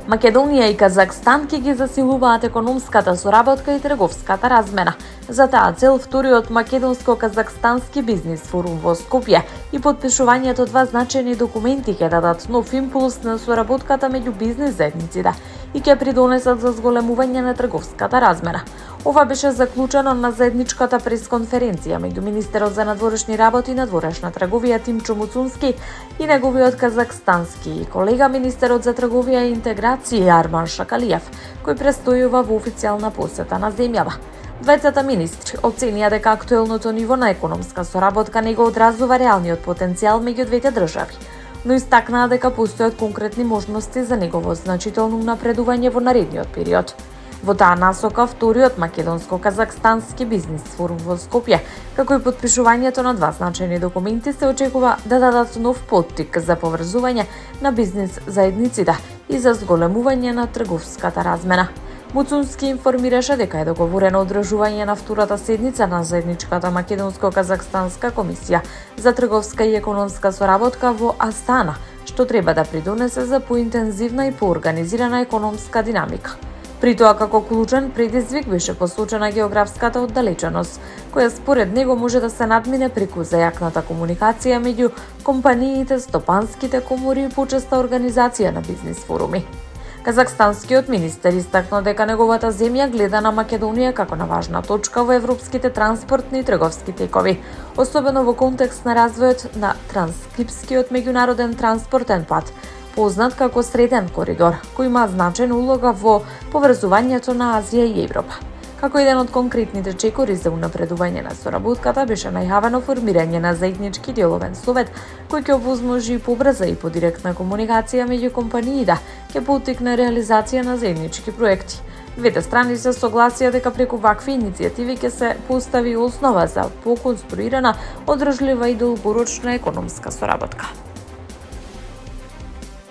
Македонија и Казахстан ќе ги засилуваат економската соработка и трговската размена. За таа цел, вториот македонско-казахстански бизнис форум во Скопје и подпишувањето два значајни документи ќе дадат нов импулс на соработката меѓу бизнис заедниците и ќе придонесат за зголемување на трговската размена. Ова беше заклучено на заедничката пресконференција меѓу министерот за надворешни работи и надворешна трговија Тимчо Муцунски и неговиот казахстански колега министерот за трговија и интеграција Арман Шакалиев, кој престојува во официјална посета на земјава. Двајцата министри оценија дека актуелното ниво на економска соработка не го одразува реалниот потенцијал меѓу двете држави, но истакнаа дека постојат конкретни можности за негово значително напредување во наредниот период. Во таа насока, вториот македонско-казахстански бизнис форум во Скопје, како и подпишувањето на два значајни документи, се очекува да дадат нов поттик за поврзување на бизнис заедниците и за зголемување на трговската размена. Муцунски информираше дека е договорено одржување на втората седница на заедничката македонско-казахстанска комисија за трговска и економска соработка во Астана, што треба да придонесе за поинтензивна и поорганизирана економска динамика. При тоа како клучен предизвик беше посочена географската оддалеченост, која според него може да се надмине преку зајакната комуникација меѓу компаниите, стопанските комори и почеста организација на бизнис форуми. Казахстанскиот министер истакна дека неговата земја гледа на Македонија како на важна точка во европските транспортни и трговски текови, особено во контекст на развојот на Транскрипскиот меѓународен транспортен пат, познат како Среден коридор, кој има значајна улога во поврзувањето на Азија и Европа. Како еден од конкретните чекори за унапредување на соработката беше најавено формирање на заеднички деловен совет кој ќе овозможи побрза и подиректна комуникација меѓу компаниите, ќе поттикне реализација на заеднички проекти. Двете страни се согласија дека преку вакви иницијативи ќе се постави основа за поконструирана, одржлива и долгорочна економска соработка.